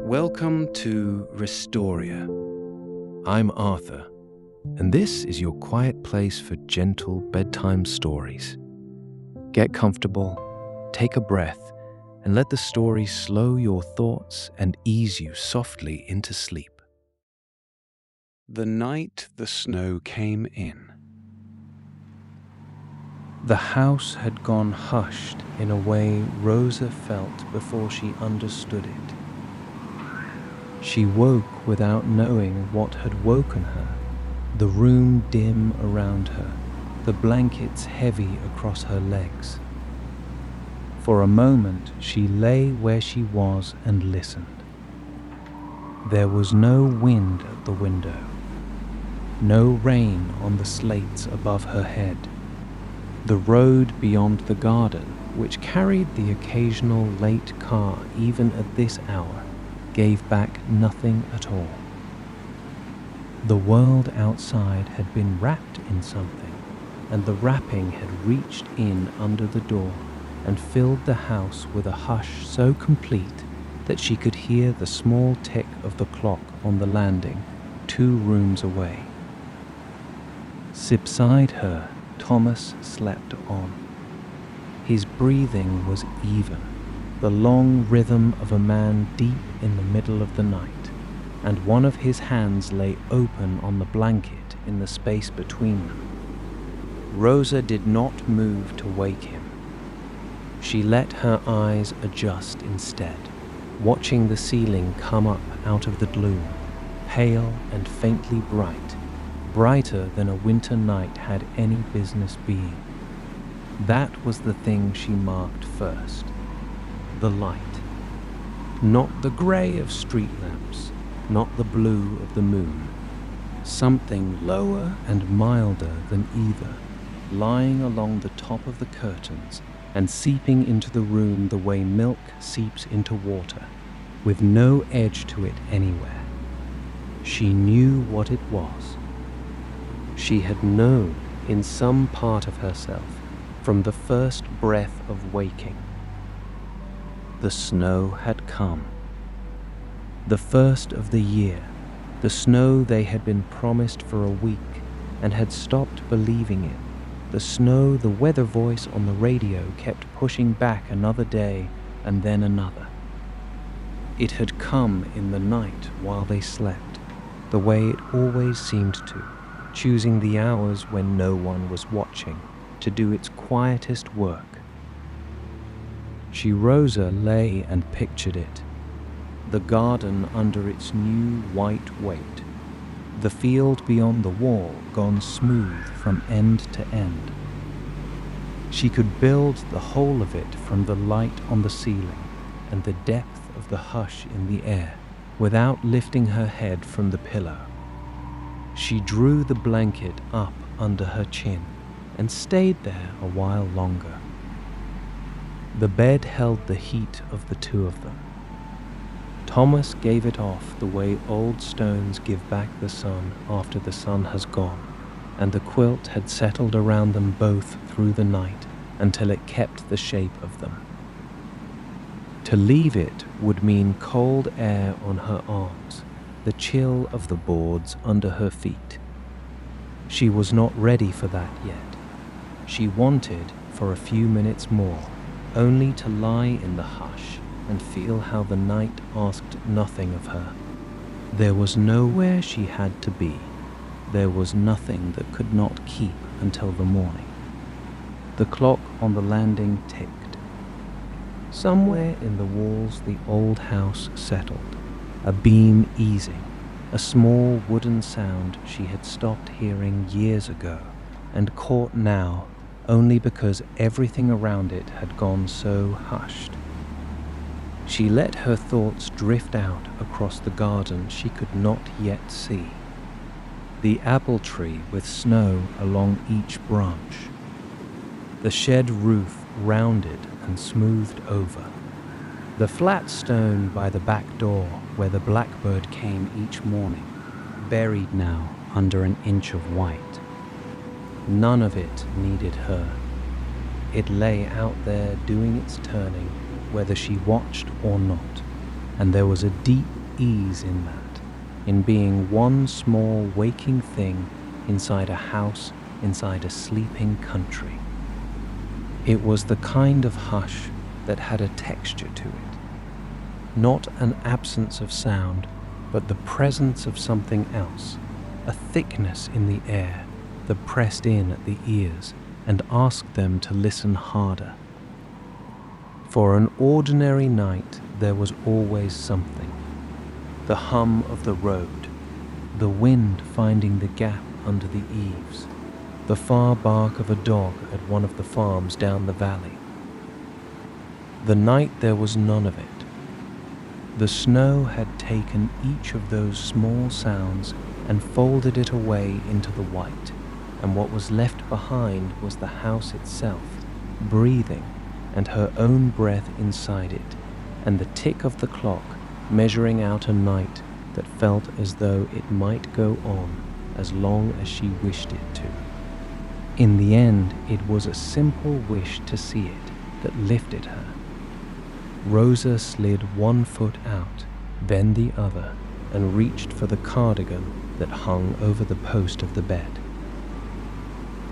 Welcome to Restoria. I'm Arthur, and this is your quiet place for gentle bedtime stories. Get comfortable, take a breath, and let the story slow your thoughts and ease you softly into sleep. The night the snow came in. The house had gone hushed in a way Rosa felt before she understood it. She woke without knowing what had woken her, the room dim around her, the blankets heavy across her legs. For a moment she lay where she was and listened. There was no wind at the window, no rain on the slates above her head. The road beyond the garden, which carried the occasional late car even at this hour, gave back nothing at all. The world outside had been wrapped in something, and the wrapping had reached in under the door and filled the house with a hush so complete that she could hear the small tick of the clock on the landing 2 rooms away. Beside her, Thomas slept on. His breathing was even, the long rhythm of a man deep in the middle of the night, and one of his hands lay open on the blanket in the space between them. Rosa did not move to wake him. She let her eyes adjust instead, watching the ceiling come up out of the gloom, pale and faintly bright, brighter than a winter night had any business being. That was the thing she marked first. The light. Not the grey of street lamps, not the blue of the moon. Something lower and milder than either, lying along the top of the curtains and seeping into the room the way milk seeps into water, with no edge to it anywhere. She knew what it was. She had known in some part of herself from the first breath of waking. The snow had come. The first of the year, the snow they had been promised for a week and had stopped believing in, the snow the weather voice on the radio kept pushing back another day and then another. It had come in the night while they slept, the way it always seemed to, choosing the hours when no one was watching to do its quietest work. Rosa lay and pictured it, the garden under its new white weight, the field beyond the wall gone smooth from end to end. She could build the whole of it from the light on the ceiling and the depth of the hush in the air without lifting her head from the pillow. She drew the blanket up under her chin and stayed there a while longer. The bed held the heat of the two of them. Thomas gave it off the way old stones give back the sun after the sun has gone, and the quilt had settled around them both through the night until it kept the shape of them. To leave it would mean cold air on her arms, the chill of the boards under her feet. She was not ready for that yet. She wanted for a few minutes more, only to lie in the hush and feel how the night asked nothing of her. There was nowhere she had to be. There was nothing that could not keep until the morning. The clock on the landing ticked. Somewhere in the walls the old house settled, a beam easing, a small wooden sound she had stopped hearing years ago and caught now only because everything around it had gone so hushed. She let her thoughts drift out across the garden she could not yet see. The apple tree with snow along each branch. The shed roof rounded and smoothed over. The flat stone by the back door where the blackbird came each morning, buried now under an inch of white. None of it needed her. It lay out there doing its turning, whether she watched or not, and there was a deep ease in that, in being one small waking thing inside a house, inside a sleeping country. It was the kind of hush that had a texture to it. Not an absence of sound, but the presence of something else, a thickness in the air that pressed in at the ears and asked them to listen harder. For an ordinary night, there was always something. The hum of the road, the wind finding the gap under the eaves, the far bark of a dog at one of the farms down the valley. The night there was none of it. The snow had taken each of those small sounds and folded it away into the white, and what was left behind was the house itself, breathing, and her own breath inside it, and the tick of the clock measuring out a night that felt as though it might go on as long as she wished it to. In the end, it was a simple wish to see it that lifted her. Rosa slid one foot out, then the other, and reached for the cardigan that hung over the post of the bed.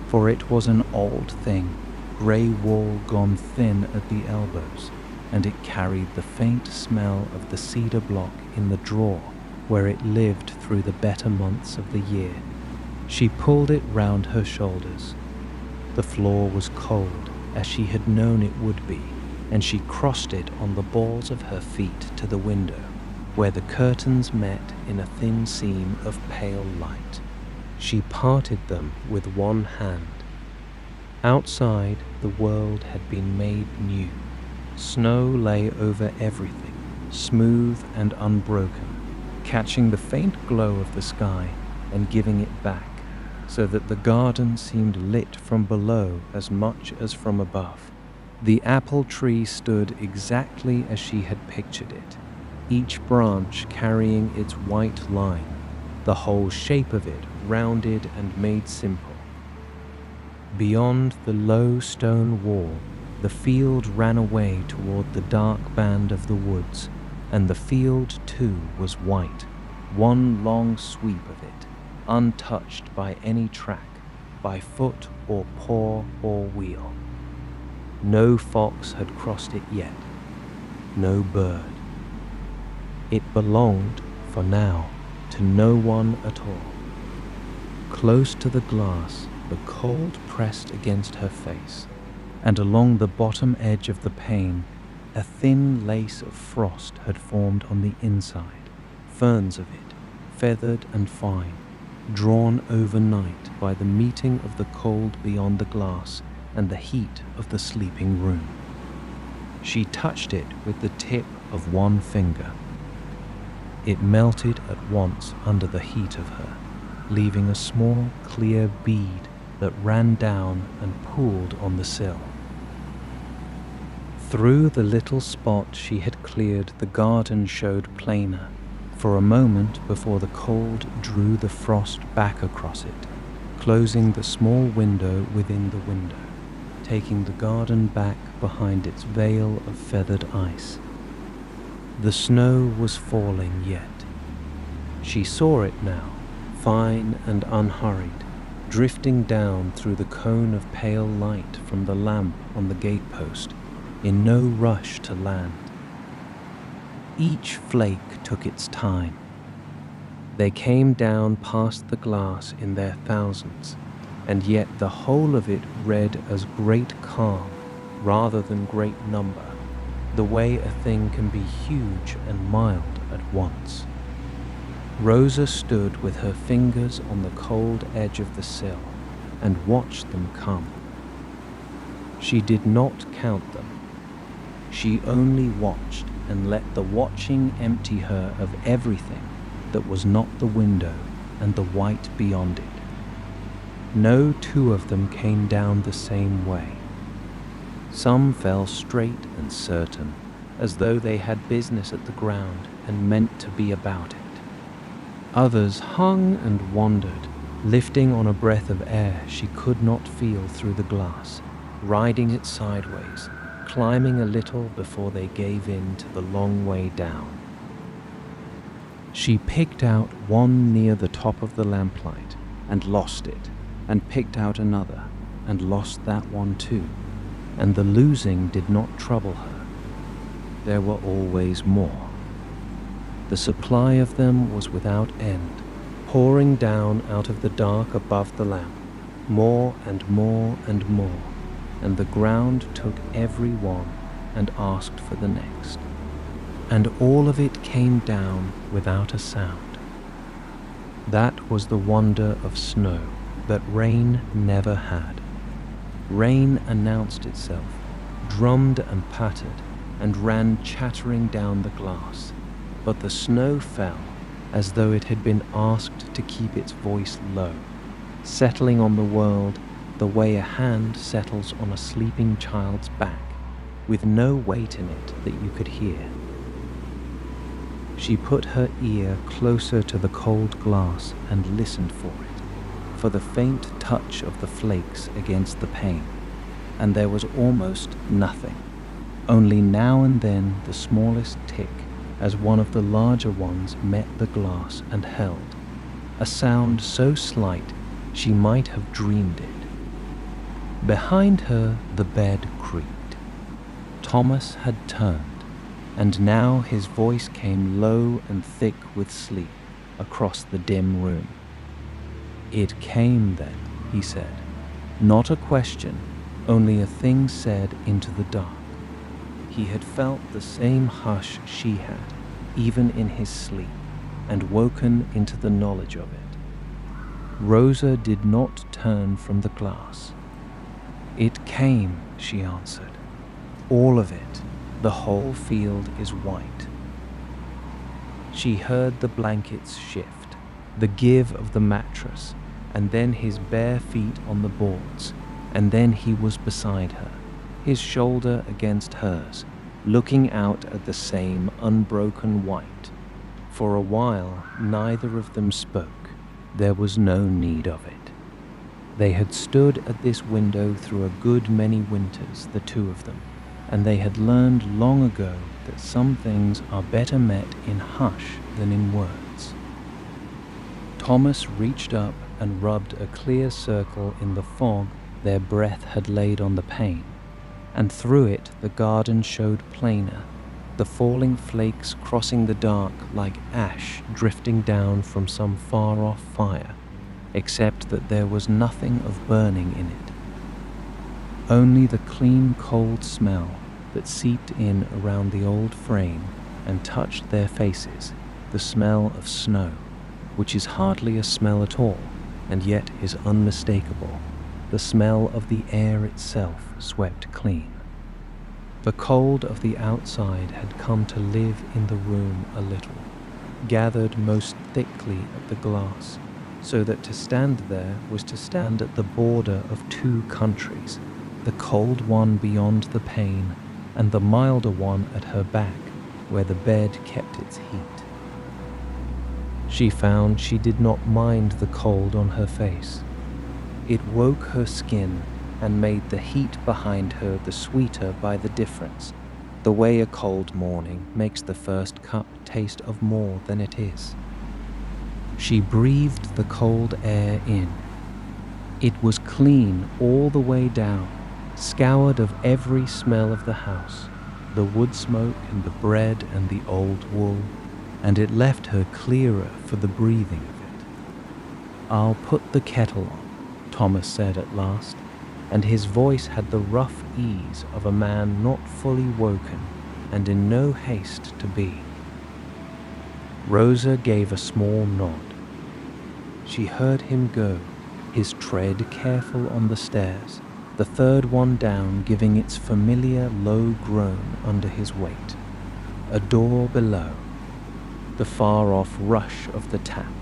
For it was an old thing, grey wool gone thin at the elbows, and it carried the faint smell of the cedar block in the drawer where it lived through the better months of the year. She pulled it round her shoulders. The floor was cold, as she had known it would be, and she crossed it on the balls of her feet to the window, where the curtains met in a thin seam of pale light. She parted them with one hand. Outside, the world had been made new. Snow lay over everything, smooth and unbroken, catching the faint glow of the sky and giving it back, so that the garden seemed lit from below as much as from above. The apple tree stood exactly as she had pictured it, each branch carrying its white line, the whole shape of it rounded and made simple. Beyond the low stone wall, the field ran away toward the dark band of the woods, and the field too was white, one long sweep of it, untouched by any track, by foot or paw or wheel. No fox had crossed it yet, no bird. It belonged, for now, to no one at all. Close to the glass, the cold pressed against her face, and along the bottom edge of the pane, a thin lace of frost had formed on the inside, ferns of it, feathered and fine, drawn overnight by the meeting of the cold beyond the glass and the heat of the sleeping room. She touched it with the tip of one finger. It melted at once under the heat of her, leaving a small, clear bead that ran down and pooled on the sill. Through the little spot she had cleared, the garden showed plainer, for a moment before the cold drew the frost back across it, closing the small window within the window, taking the garden back behind its veil of feathered ice. The snow was falling yet. She saw it now, fine and unhurried, drifting down through the cone of pale light from the lamp on the gatepost, in no rush to land. Each flake took its time. They came down past the glass in their thousands, and yet the whole of it read as great calm rather than great number, the way a thing can be huge and mild at once. Rosa stood with her fingers on the cold edge of the sill and watched them come. She did not count them. She only watched and let the watching empty her of everything that was not the window and the white beyond it. No two of them came down the same way. Some fell straight and certain, as though they had business at the ground and meant to be about it. Others hung and wandered, lifting on a breath of air she could not feel through the glass, riding it sideways, climbing a little before they gave in to the long way down. She picked out one near the top of the lamplight and lost it, and picked out another and lost that one too, and the losing did not trouble her. There were always more. The supply of them was without end, pouring down out of the dark above the lamp, more and more and more, and the ground took every one and asked for the next. And all of it came down without a sound. That was the wonder of snow that rain never had. Rain announced itself, drummed and pattered, and ran chattering down the glass, but the snow fell as though it had been asked to keep its voice low, settling on the world the way a hand settles on a sleeping child's back, with no weight in it that you could hear. She put her ear closer to the cold glass and listened for the faint touch of the flakes against the pane, and there was almost nothing, only now and then the smallest tick as one of the larger ones met the glass and held, a sound so slight she might have dreamed it. Behind her the bed creaked. Thomas had turned, and now his voice came low and thick with sleep across the dim room. "It came then," he said, not a question, only a thing said into the dark. He had felt the same hush she had, even in his sleep, and woken into the knowledge of it. Rosa did not turn from the glass. "It came," she answered. "All of it. The whole field is white." She heard the blankets shift, the give of the mattress, and then his bare feet on the boards, and then he was beside her, his shoulder against hers, looking out at the same unbroken white. For a while, neither of them spoke. There was no need of it. They had stood at this window through a good many winters, the two of them, and they had learned long ago that some things are better met in hush than in words. Thomas reached up and rubbed a clear circle in the fog their breath had laid on the pane, and through it the garden showed plainer, the falling flakes crossing the dark like ash drifting down from some far-off fire, except that there was nothing of burning in it. Only the clean cold smell that seeped in around the old frame and touched their faces, the smell of snow, which is hardly a smell at all, and yet is unmistakable, the smell of the air itself swept clean. The cold of the outside had come to live in the room a little, gathered most thickly at the glass, so that to stand there was to stand at the border of two countries, the cold one beyond the pane, and the milder one at her back, where the bed kept its heat. She found she did not mind the cold on her face. It woke her skin and made the heat behind her the sweeter by the difference, the way a cold morning makes the first cup taste of more than it is. She breathed the cold air in. It was clean all the way down, scoured of every smell of the house, the wood smoke and the bread and the old wool, and it left her clearer for the breathing of it. "I'll put the kettle on," Thomas said at last, and his voice had the rough ease of a man not fully woken and in no haste to be. Rosa gave a small nod. She heard him go, his tread careful on the stairs, the third one down giving its familiar low groan under his weight. A door below, the far-off rush of the tap,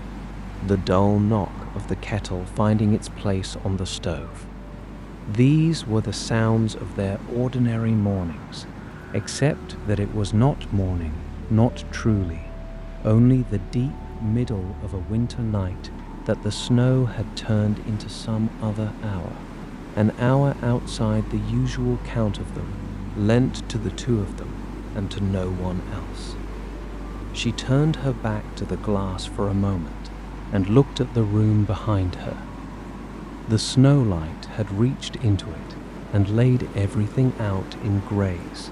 the dull knock of the kettle finding its place on the stove. These were the sounds of their ordinary mornings, except that it was not morning, not truly, only the deep middle of a winter night that the snow had turned into some other hour, an hour outside the usual count of them, lent to the two of them and to no one else. She turned her back to the glass for a moment and looked at the room behind her. The snowlight had reached into it and laid everything out in greys.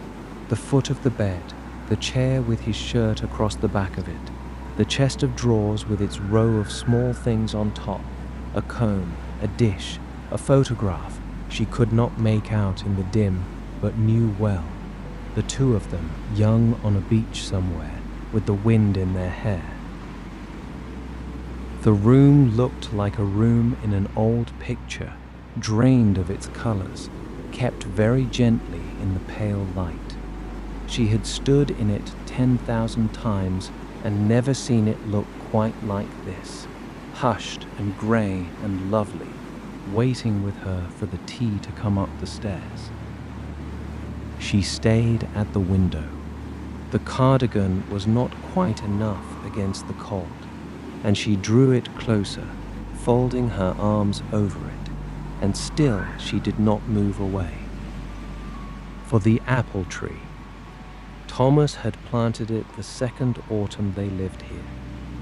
The foot of the bed, the chair with his shirt across the back of it, the chest of drawers with its row of small things on top, a comb, a dish, a photograph she could not make out in the dim, but knew well. The two of them, young on a beach somewhere, with the wind in their hair. The room looked like a room in an old picture, drained of its colors, kept very gently in the pale light. She had stood in it 10,000 times and never seen it look quite like this, hushed and grey and lovely, waiting with her for the tea to come up the stairs. She stayed at the window. The cardigan was not quite enough against the cold, and she drew it closer, folding her arms over it, and still she did not move away. For the apple tree. Thomas had planted it the second autumn they lived here,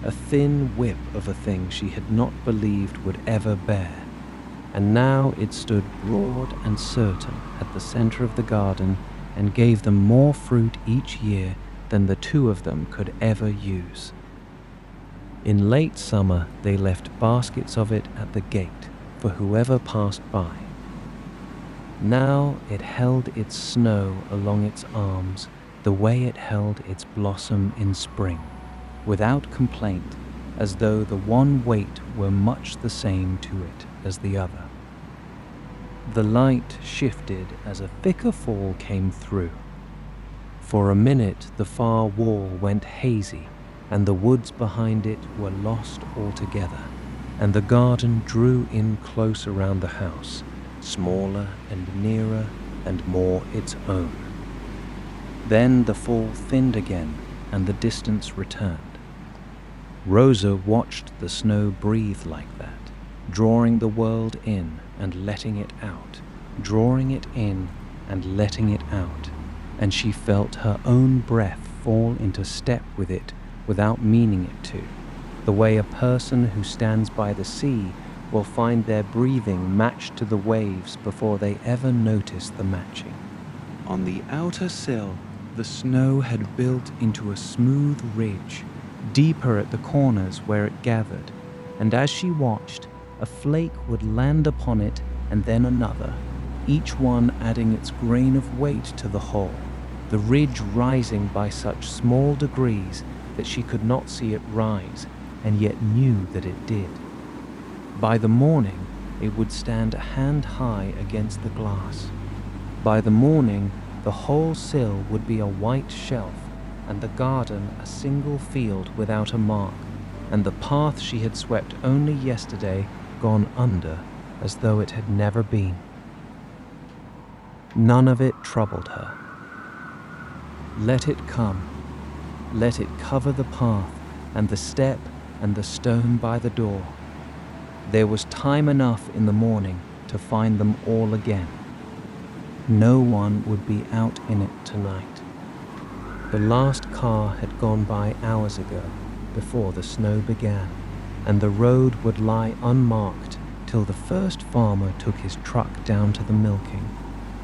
a thin whip of a thing she had not believed would ever bear, and now it stood broad and certain at the center of the garden and gave them more fruit each year than the two of them could ever use. In late summer, they left baskets of it at the gate for whoever passed by. Now it held its snow along its arms the way it held its blossom in spring, without complaint, as though the one weight were much the same to it as the other. The light shifted as a thicker fall came through. For a minute the far wall went hazy, and the woods behind it were lost altogether, and the garden drew in close around the house, smaller and nearer and more its own. Then the fall thinned again, and the distance returned. Rosa watched the snow breathe like that, drawing the world in and letting it out, drawing it in and letting it out, and she felt her own breath fall into step with it without meaning it to, the way a person who stands by the sea will find their breathing matched to the waves before they ever notice the matching. On the outer sill, the snow had built into a smooth ridge, deeper at the corners where it gathered, and as she watched, a flake would land upon it and then another, each one adding its grain of weight to the whole, the ridge rising by such small degrees that she could not see it rise, and yet knew that it did. By the morning, it would stand a hand high against the glass. By the morning, the whole sill would be a white shelf, and the garden a single field without a mark, and the path she had swept only yesterday gone under as though it had never been. None of it troubled her. Let it come. Let it cover the path and the step and the stone by the door. There was time enough in the morning to find them all again. No one would be out in it tonight. The last car had gone by hours ago, before the snow began, and the road would lie unmarked till the first farmer took his truck down to the milking,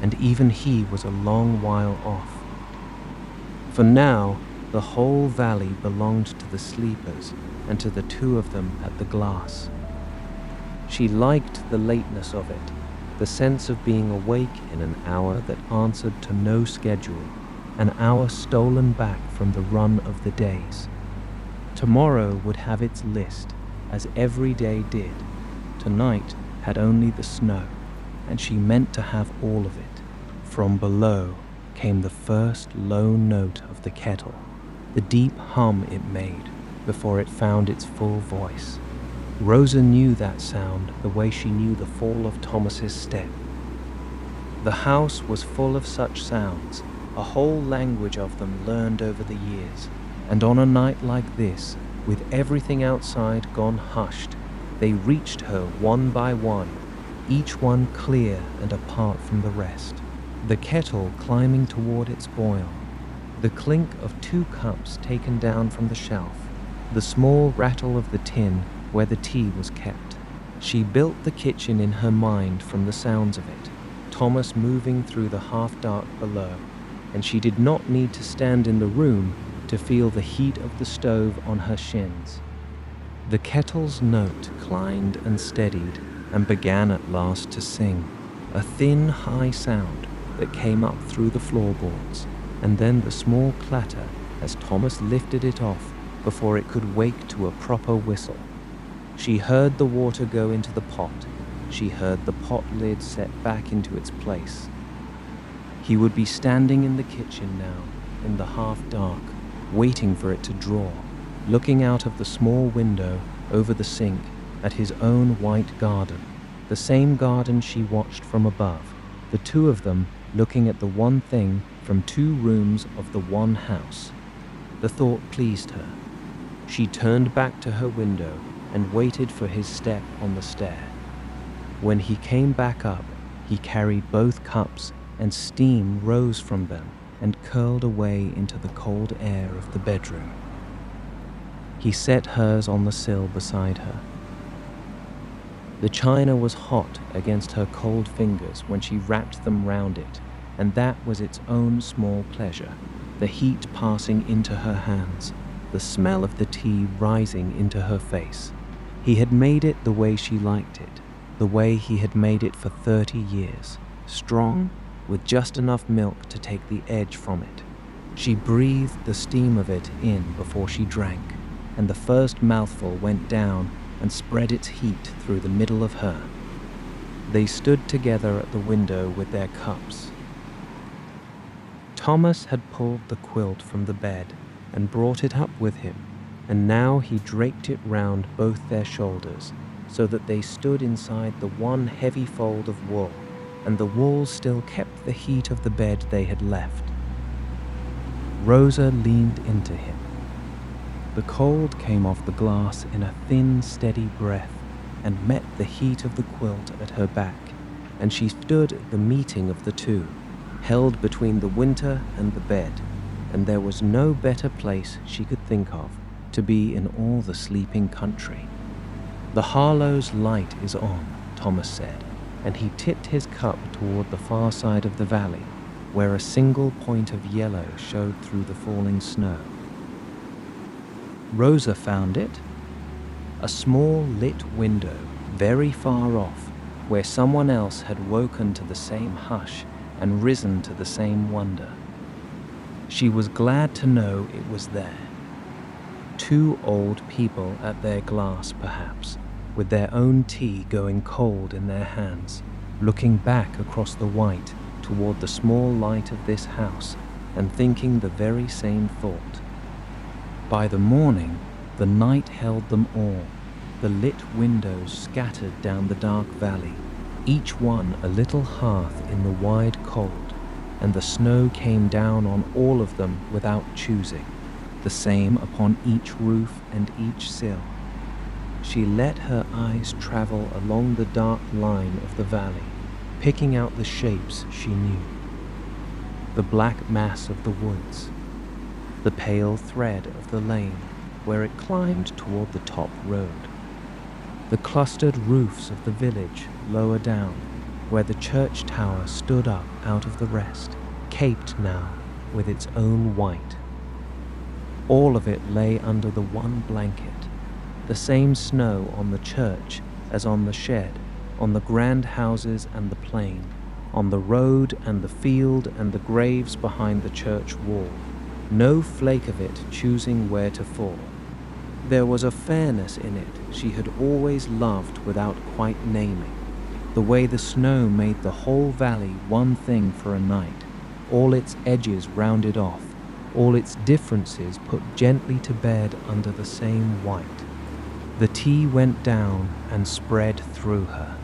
and even he was a long while off. For now, the whole valley belonged to the sleepers and to the two of them at the glass. She liked the lateness of it, the sense of being awake in an hour that answered to no schedule, an hour stolen back from the run of the days. Tomorrow would have its list, as every day did. Tonight had only the snow, and she meant to have all of it. From below came the first low note of the kettle, the deep hum it made before it found its full voice. Rosa knew that sound the way she knew the fall of Thomas's step. The house was full of such sounds, a whole language of them learned over the years, and on a night like this, with everything outside gone hushed, they reached her one by one, each one clear and apart from the rest. The kettle climbing toward its boil, The clink of 2 cups taken down from the shelf, the small rattle of the tin where the tea was kept. She built the kitchen in her mind from the sounds of it, Thomas moving through the half-dark below, and she did not need to stand in the room to feel the heat of the stove on her shins. The kettle's note climbed and steadied and began at last to sing, a thin, high sound that came up through the floorboards, and then the small clatter as Thomas lifted it off before it could wake to a proper whistle. She heard the water go into the pot. She heard the pot lid set back into its place. He would be standing in the kitchen now, in the half-dark, waiting for it to draw, looking out of the small window over the sink at his own white garden, the same garden she watched from above, the 2 of them looking at the one thing from 2 rooms of the one house. The thought pleased her. She turned back to her window and waited for his step on the stair. When he came back up, he carried both cups, and steam rose from them and curled away into the cold air of the bedroom. He set hers on the sill beside her. The china was hot against her cold fingers when she wrapped them round it, and that was its own small pleasure, the heat passing into her hands, the smell of the tea rising into her face. He had made it the way she liked it, the way he had made it for 30 years, strong, with just enough milk to take the edge from it. She breathed the steam of it in before she drank, and the first mouthful went down and spread its heat through the middle of her. They stood together at the window with their cups. Thomas had pulled the quilt from the bed and brought it up with him, and now he draped it round both their shoulders so that they stood inside the one heavy fold of wool, and the wool still kept the heat of the bed they had left. Rosa leaned into him. The cold came off the glass in a thin, steady breath and met the heat of the quilt at her back, and she stood at the meeting of the 2, held between the winter and the bed, and there was no better place she could think of to be in all the sleeping country. "The Harlow's light is on," Thomas said, and he tipped his cup toward the far side of the valley, where a single point of yellow showed through the falling snow. Rosa found it, a small lit window very far off, where someone else had woken to the same hush and risen to the same wonder. She was glad to know it was there. 2 old people at their glass, perhaps, with their own tea going cold in their hands, looking back across the white toward the small light of this house and thinking the very same thought. By the morning, the night held them all, the lit windows scattered down the dark valley, each one a little hearth in the wide cold, and the snow came down on all of them without choosing, the same upon each roof and each sill. She let her eyes travel along the dark line of the valley, picking out the shapes she knew. The black mass of the woods, the pale thread of the lane where it climbed toward the top road, the clustered roofs of the village lower down, where the church tower stood up out of the rest, caped now with its own white. All of it lay under the one blanket, the same snow on the church as on the shed, on the grand houses and the plain, on the road and the field and the graves behind the church wall, no flake of it choosing where to fall. There was a fairness in it she had always loved without quite naming, the way the snow made the whole valley one thing for a night, all its edges rounded off, all its differences put gently to bed under the same white. The tea went down and spread through her.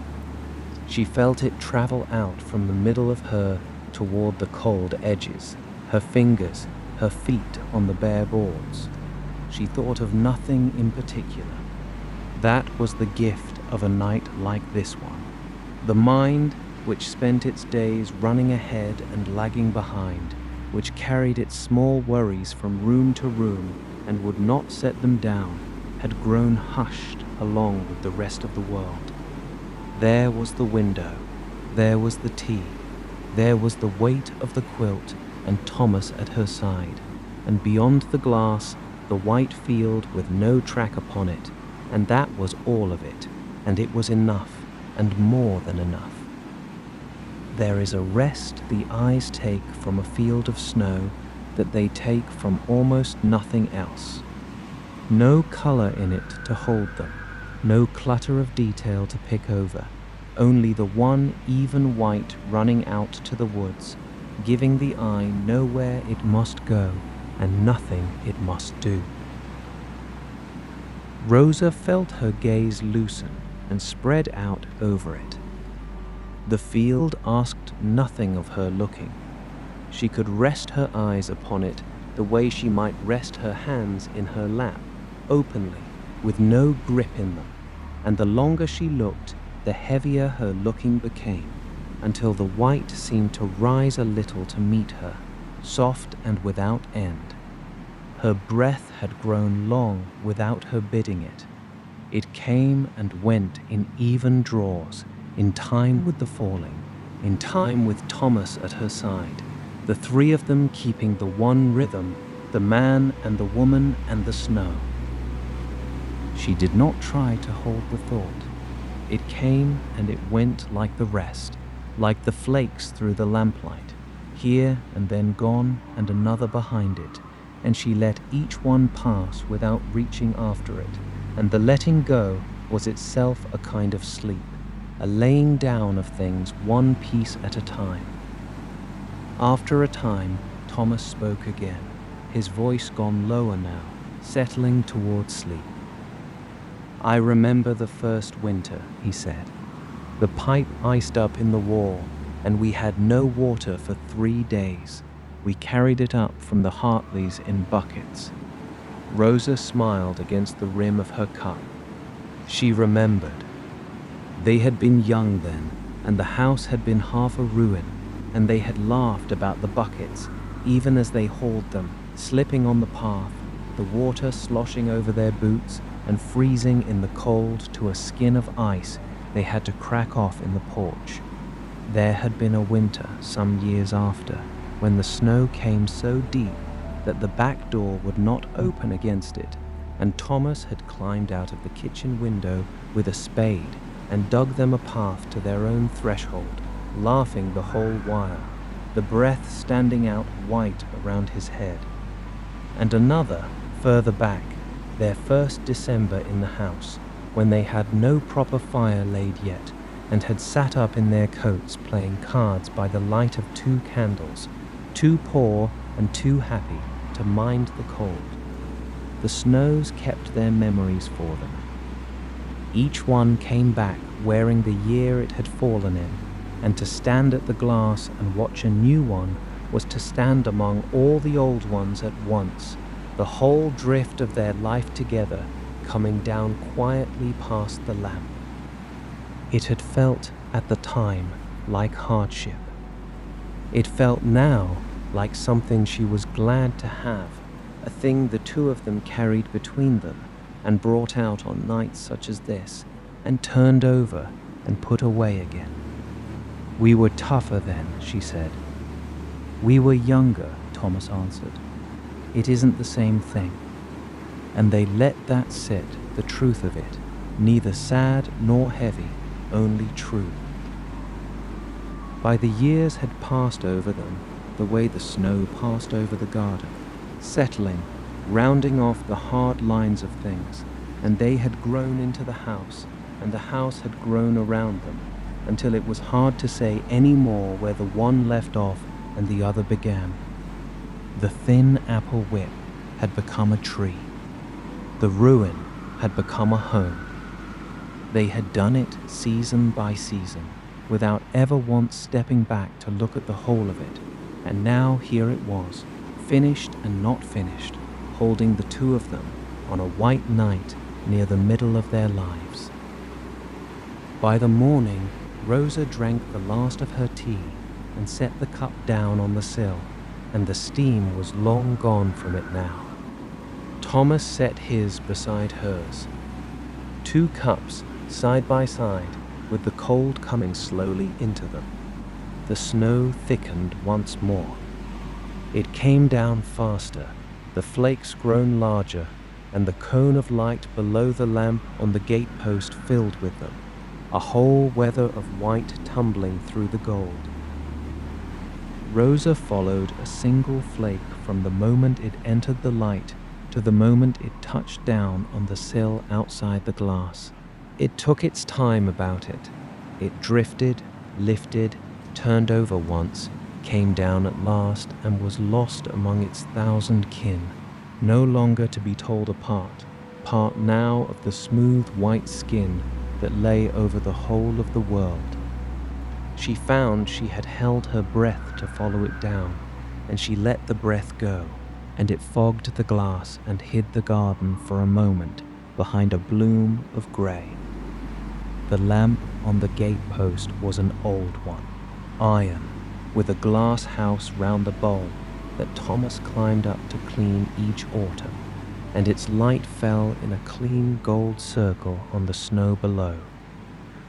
She felt it travel out from the middle of her toward the cold edges, her fingers, her feet on the bare boards. She thought of nothing in particular. That was the gift of a night like this one. The mind, which spent its days running ahead and lagging behind, which carried its small worries from room to room and would not set them down, had grown hushed along with the rest of the world. There was the window, there was the tea, there was the weight of the quilt and Thomas at her side, and beyond the glass, the white field with no track upon it, and that was all of it, and it was enough, and more than enough. There is a rest the eyes take from a field of snow that they take from almost nothing else. No color in it to hold them, no clutter of detail to pick over, only the one even white running out to the woods, giving the eye nowhere it must go and nothing it must do. Rosa felt her gaze loosen and spread out over it. The field asked nothing of her looking. She could rest her eyes upon it the way she might rest her hands in her lap, openly, with no grip in them, and the longer she looked, the heavier her looking became, until the white seemed to rise a little to meet her, soft and without end. Her breath had grown long without her bidding it. It came and went in even draws, in time with the falling, in time with Thomas at her side, the three of them keeping the one rhythm, the man and the woman and the snow. She did not try to hold the thought. It came and it went like the rest, like the flakes through the lamplight, here and then gone and another behind it, and she let each one pass without reaching after it, and the letting go was itself a kind of sleep, a laying down of things one piece at a time. After a time, Thomas spoke again, his voice gone lower now, settling toward sleep. "I remember the first winter," he said. "The pipe iced up in the wall, and we had no water for 3 days. We carried it up from the Hartleys in buckets." Rosa smiled against the rim of her cup. She remembered. They had been young then, and the house had been half a ruin, and they had laughed about the buckets, even as they hauled them, slipping on the path, the water sloshing over their boots and freezing in the cold to a skin of ice they had to crack off in the porch. There had been a winter some years after, when the snow came so deep that the back door would not open against it, and Thomas had climbed out of the kitchen window with a spade and dug them a path to their own threshold, laughing the whole while, the breath standing out white around his head. And another, further back, their first December in the house, when they had no proper fire laid yet, and had sat up in their coats playing cards by the light of 2 candles, too poor and too happy to mind the cold. The snows kept their memories for them. Each one came back wearing the year it had fallen in, and to stand at the glass and watch a new one was to stand among all the old ones at once, the whole drift of their life together coming down quietly past the lamp. It had felt at the time like hardship. It felt now like something she was glad to have, a thing the two of them carried between them and brought out on nights such as this, and turned over and put away again. "We were tougher then," she said. "We were younger," Thomas answered. "It isn't the same thing." And they let that sit, the truth of it, neither sad nor heavy, only true. By the years had passed over them the way the snow passed over the garden, settling, rounding off the hard lines of things, and they had grown into the house, and the house had grown around them, until it was hard to say any more where the one left off and the other began. The thin apple whip had become a tree. The ruin had become a home. They had done it season by season, without ever once stepping back to look at the whole of it, and now here it was, finished and not finished, holding the two of them on a white night near the middle of their lives. By the morning, Rosa drank the last of her tea and set the cup down on the sill, and the steam was long gone from it now. Thomas set his beside hers. 2 cups, side by side, with the cold coming slowly into them. The snow thickened once more. It came down faster, the flakes grown larger, and the cone of light below the lamp on the gatepost filled with them, a whole weather of white tumbling through the gold. Rosa followed a single flake from the moment it entered the light to the moment it touched down on the sill outside the glass. It took its time about it. It drifted, lifted, turned over once, came down at last, and was lost among its 1,000 kin, no longer to be told apart, part now of the smooth white skin that lay over the whole of the world. She found she had held her breath to follow it down, and she let the breath go, and it fogged the glass and hid the garden for a moment behind a bloom of grey. The lamp on the gatepost was an old one, iron, with a glass house round the bowl that Thomas climbed up to clean each autumn, and its light fell in a clean gold circle on the snow below.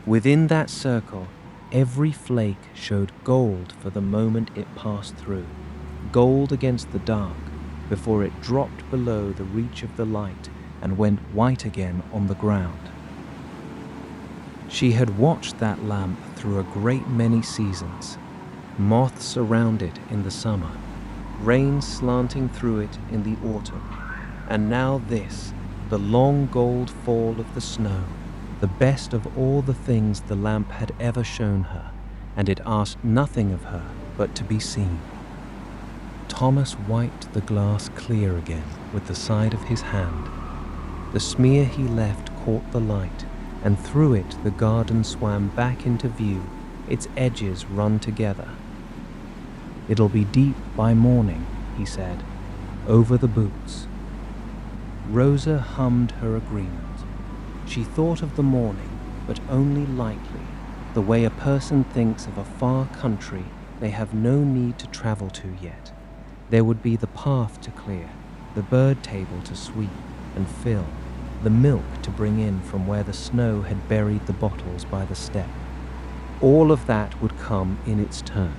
Within that circle, every flake showed gold for the moment it passed through, gold against the dark, before it dropped below the reach of the light and went white again on the ground. She had watched that lamp through a great many seasons, moths around it in the summer, rain slanting through it in the autumn, and now this, the long gold fall of the snow, the best of all the things the lamp had ever shown her, and it asked nothing of her but to be seen. Thomas wiped the glass clear again with the side of his hand. The smear he left caught the light, and through it the garden swam back into view, its edges run together. "It'll be deep by morning," he said, "over the boots." Rosa hummed her agreement. She thought of the morning, but only lightly, the way a person thinks of a far country they have no need to travel to yet. There would be the path to clear, the bird table to sweep and fill, the milk to bring in from where the snow had buried the bottles by the step. All of that would come in its turn.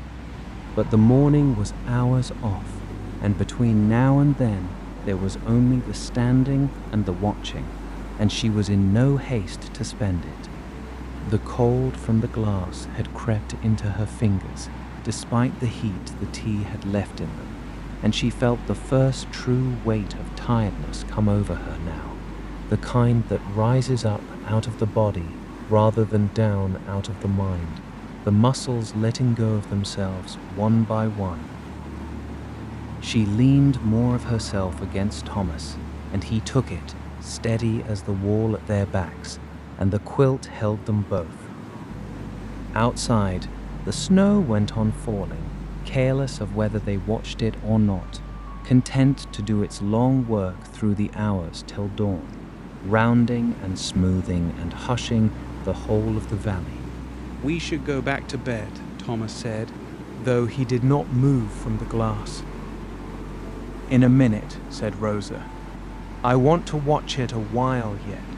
But the morning was hours off, and between now and then there was only the standing and the watching, and she was in no haste to spend it. The cold from the glass had crept into her fingers, despite the heat the tea had left in them, and she felt the first true weight of tiredness come over her now, the kind that rises up out of the body rather than down out of the mind, the muscles letting go of themselves one by one. She leaned more of herself against Thomas, and he took it, steady as the wall at their backs, and the quilt held them both. Outside, the snow went on falling, careless of whether they watched it or not, content to do its long work through the hours till dawn, rounding and smoothing and hushing the whole of the valley. "We should go back to bed," Thomas said, though he did not move from the glass. "In a minute," said Rosa. "I want to watch it a while yet."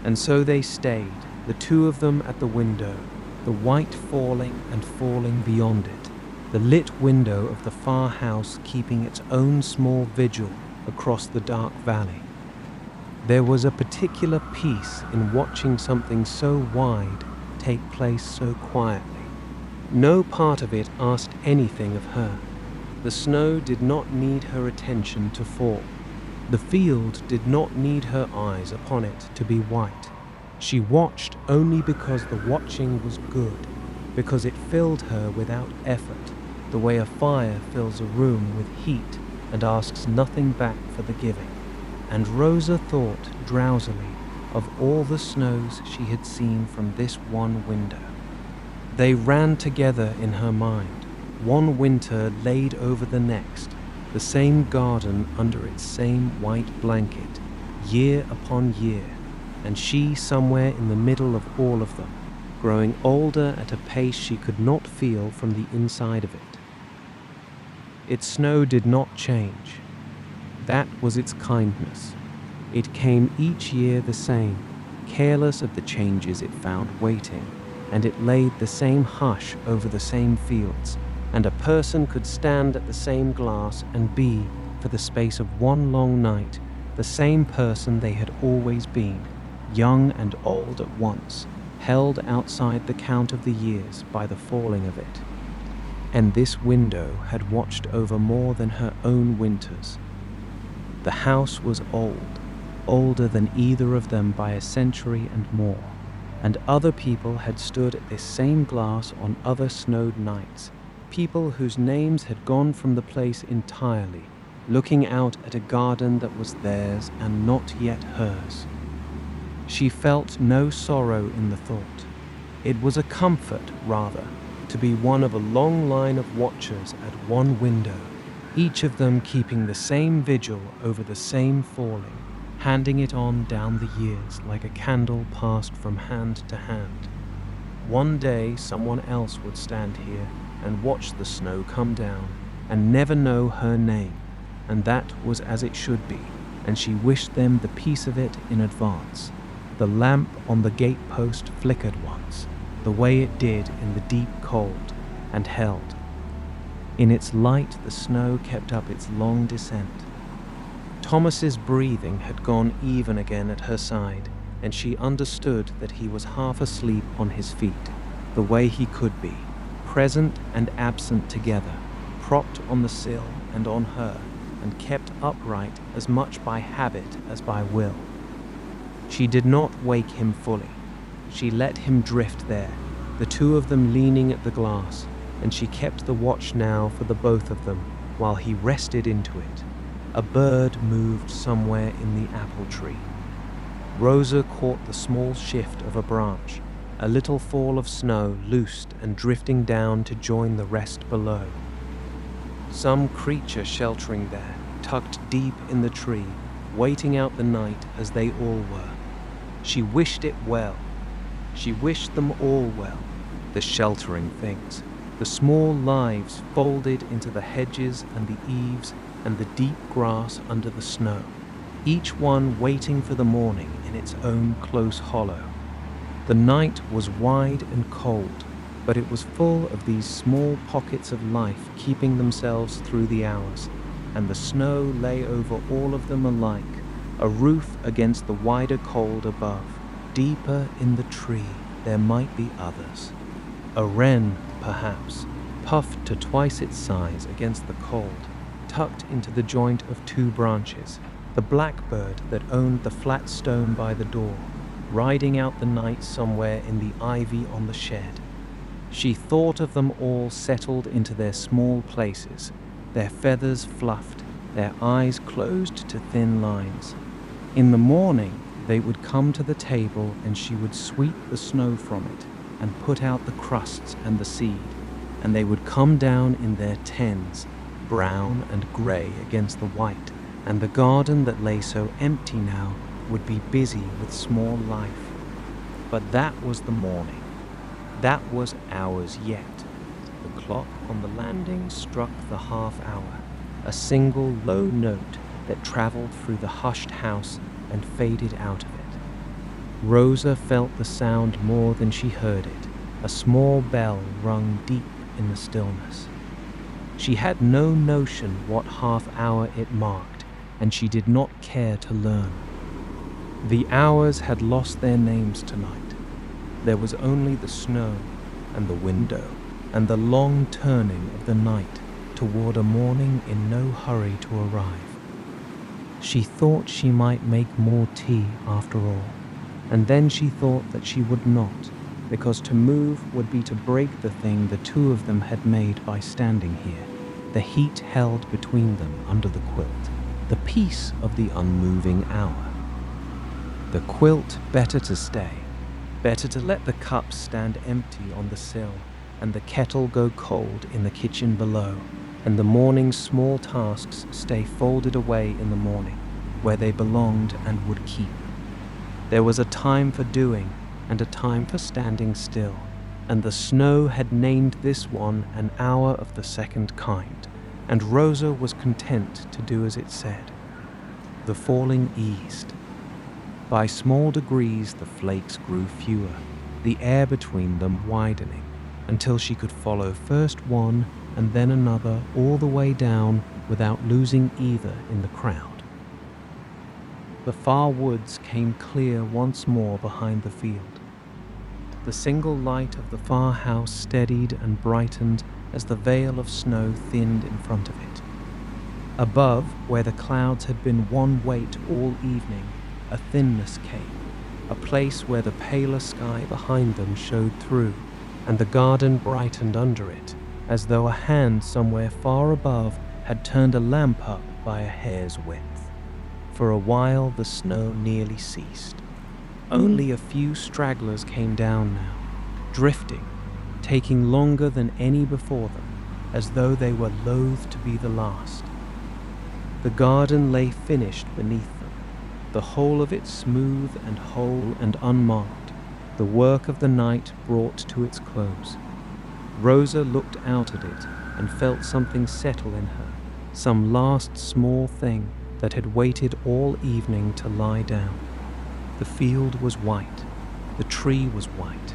And so they stayed, the two of them at the window, the white falling and falling beyond it, the lit window of the far house keeping its own small vigil across the dark valley. There was a particular peace in watching something so wide take place so quietly. No part of it asked anything of her. The snow did not need her attention to fall. The field did not need her eyes upon it to be white. She watched only because the watching was good, because it filled her without effort, the way a fire fills a room with heat and asks nothing back for the giving. And Rosa thought drowsily of all the snows she had seen from this one window. They ran together in her mind, one winter laid over the next, the same garden under its same white blanket, year upon year, and she somewhere in the middle of all of them, growing older at a pace she could not feel from the inside of it. Its snow did not change. That was its kindness. It came each year the same, careless of the changes it found waiting, and it laid the same hush over the same fields, and a person could stand at the same glass and be, for the space of one long night, the same person they had always been, young and old at once, held outside the count of the years by the falling of it. And this window had watched over more than her own winters. The house was old, older than either of them by a century and more, and other people had stood at this same glass on other snowed nights, people whose names had gone from the place entirely, looking out at a garden that was theirs and not yet hers. She felt no sorrow in the thought. It was a comfort, rather, to be one of a long line of watchers at one window, each of them keeping the same vigil over the same falling, handing it on down the years like a candle passed from hand to hand. One day someone else would stand here and watch the snow come down and never know her name, and that was as it should be, and she wished them the peace of it in advance. The lamp on the gate-post flickered once, the way it did in the deep cold, and held. In its light the snow kept up its long descent. Thomas's breathing had gone even again at her side, and she understood that he was half asleep on his feet, the way he could be, present and absent together, propped on the sill and on her, and kept upright as much by habit as by will. She did not wake him fully. She let him drift there, the two of them leaning at the glass, and she kept the watch now for the both of them while he rested into it. A bird moved somewhere in the apple tree. Rosa caught the small shift of a branch, a little fall of snow loosed and drifting down to join the rest below. Some creature sheltering there, tucked deep in the tree, waiting out the night as they all were. She wished it well. She wished them all well, the sheltering things, the small lives folded into the hedges and the eaves and the deep grass under the snow, each one waiting for the morning in its own close hollow. The night was wide and cold, but it was full of these small pockets of life keeping themselves through the hours, and the snow lay over all of them alike, a roof against the wider cold above. Deeper in the tree there might be others. A wren, perhaps, puffed to twice its size against the cold, tucked into the joint of two branches, the blackbird that owned the flat stone by the door, riding out the night somewhere in the ivy on the shed. She thought of them all settled into their small places, their feathers fluffed, their eyes closed to thin lines. In the morning, they would come to the table and she would sweep the snow from it and put out the crusts and the seed, and they would come down in their tens, brown and grey against the white, and the garden that lay so empty now would be busy with small life. But that was the morning. That was hours yet. The clock on the landing struck the half hour, a single low note that travelled through the hushed house and faded out of it. Rosa felt the sound more than she heard it. A small bell rung deep in the stillness. She had no notion what half hour it marked, and she did not care to learn. The hours had lost their names tonight. There was only the snow and the window and the long turning of the night toward a morning in no hurry to arrive. She thought she might make more tea after all, and then she thought that she would not, because to move would be to break the thing the two of them had made by standing here, the heat held between them under the quilt, the peace of the unmoving hour. The quilt better to stay, better to let the cups stand empty on the sill, and the kettle go cold in the kitchen below, and the morning's small tasks stay folded away in the morning, where they belonged and would keep. There was a time for doing, and a time for standing still, and the snow had named this one an hour of the second kind, and Rosa was content to do as it said. The falling eased. By small degrees the flakes grew fewer, the air between them widening, until she could follow first one and then another all the way down without losing either in the crowd. The far woods came clear once more behind the field. The single light of the far house steadied and brightened as the veil of snow thinned in front of it. Above, where the clouds had been one weight all evening, a thinness came, a place where the paler sky behind them showed through, and the garden brightened under it, as though a hand somewhere far above had turned a lamp up by a hair's width. For a while the snow nearly ceased. Only a few stragglers came down now, drifting, taking longer than any before them, as though they were loath to be the last. The garden lay finished beneath them, the whole of it smooth and whole and unmarked, the work of the night brought to its close. Rosa looked out at it and felt something settle in her, some last small thing that had waited all evening to lie down. The field was white, the tree was white,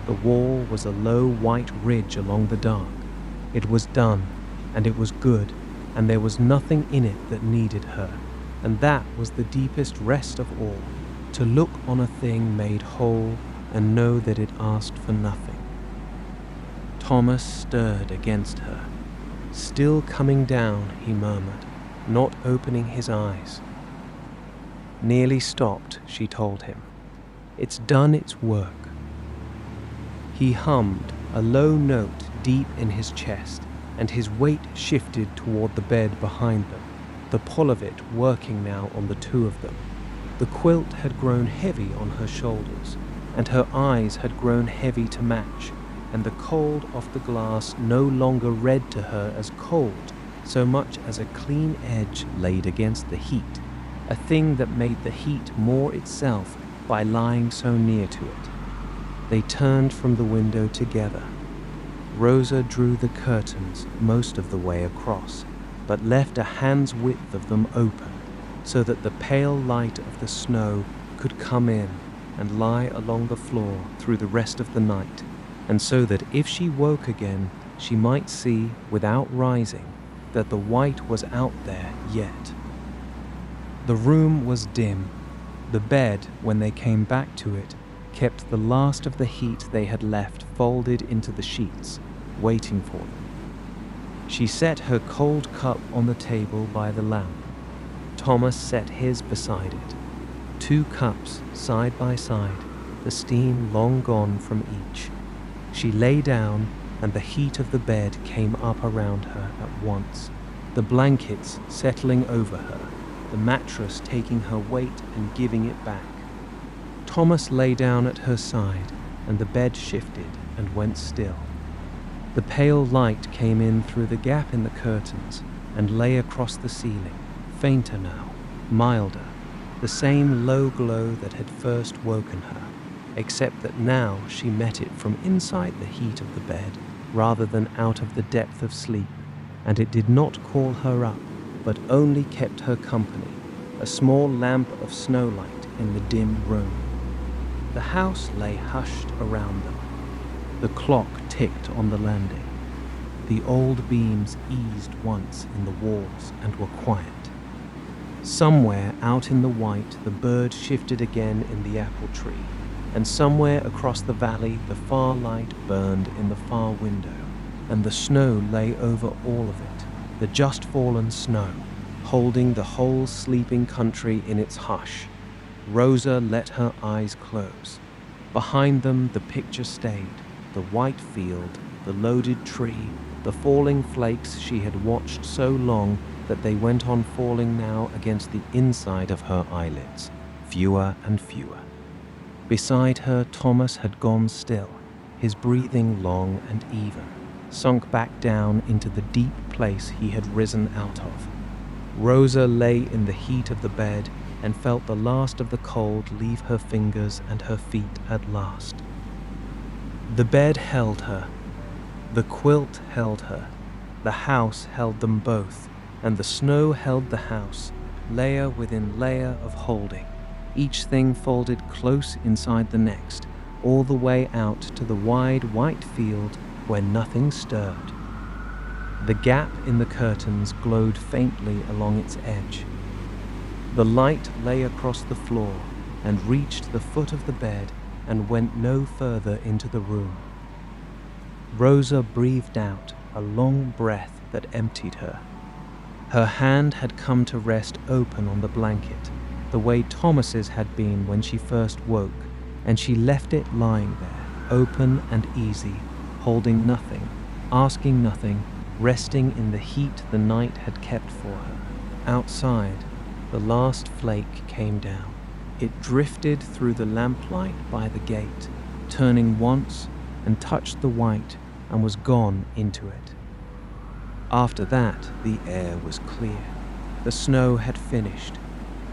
the wall was a low white ridge along the dark. It was done, and it was good, and there was nothing in it that needed her, and that was the deepest rest of all, to look on a thing made whole and know that it asked for nothing. Thomas stirred against her. Still coming down, he murmured, not opening his eyes. Nearly stopped, she told him. It's done its work. He hummed, a low note deep in his chest, and his weight shifted toward the bed behind them, the pull of it working now on the two of them. The quilt had grown heavy on her shoulders, and her eyes had grown heavy to match, and the cold off the glass no longer read to her as cold so much as a clean edge laid against the heat, a thing that made the heat more itself by lying so near to it. They turned from the window together. Rosa drew the curtains most of the way across, but left a hand's width of them open, so that the pale light of the snow could come in and lie along the floor through the rest of the night, and so that if she woke again, she might see, without rising, that the white was out there yet. The room was dim. The bed, when they came back to it, kept the last of the heat they had left folded into the sheets, waiting for them. She set her cold cup on the table by the lamp. Thomas set his beside it. 2 cups side by side, the steam long gone from each. She lay down, and the heat of the bed came up around her at once, the blankets settling over her, the mattress taking her weight and giving it back. Thomas lay down at her side, and the bed shifted and went still. The pale light came in through the gap in the curtains and lay across the ceiling, fainter now, milder, the same low glow that had first woken her, except that now she met it from inside the heat of the bed rather than out of the depth of sleep, and it did not call her up, but only kept her company, a small lamp of snowlight in the dim room. The house lay hushed around them. The clock ticked on the landing. The old beams eased once in the walls and were quiet. Somewhere out in the white the bird shifted again in the apple tree, and somewhere across the valley the far light burned in the far window, and the snow lay over all of it, the just fallen snow, holding the whole sleeping country in its hush. Rosa let her eyes close. Behind them the picture stayed, the white field, the loaded tree, the falling flakes she had watched so long that they went on falling now against the inside of her eyelids, fewer and fewer. Beside her Thomas had gone still, his breathing long and even, sunk back down into the deep place he had risen out of. Rosa lay in the heat of the bed and felt the last of the cold leave her fingers and her feet at last. The bed held her. The quilt held her. The house held them both, and the snow held the house, layer within layer of holding, each thing folded close inside the next, all the way out to the wide white field where nothing stirred. The gap in the curtains glowed faintly along its edge. The light lay across the floor and reached the foot of the bed and went no further into the room. Rosa breathed out a long breath that emptied her. Her hand had come to rest open on the blanket, the way Thomas's had been when she first woke, and she left it lying there, open and easy, holding nothing, asking nothing, resting in the heat the night had kept for her. Outside, the last flake came down. It drifted through the lamplight by the gate, turning once and touched the white and was gone into it. After that, the air was clear. The snow had finished.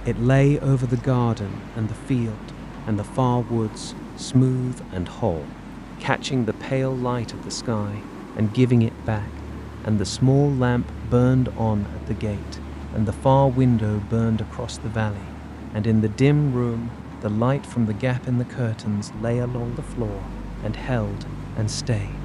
It lay over the garden and the field and the far woods, smooth and whole, catching the pale light of the sky and giving it back, and the small lamp burned on at the gate, and the far window burned across the valley, and in the dim room the light from the gap in the curtains lay along the floor and held and stayed.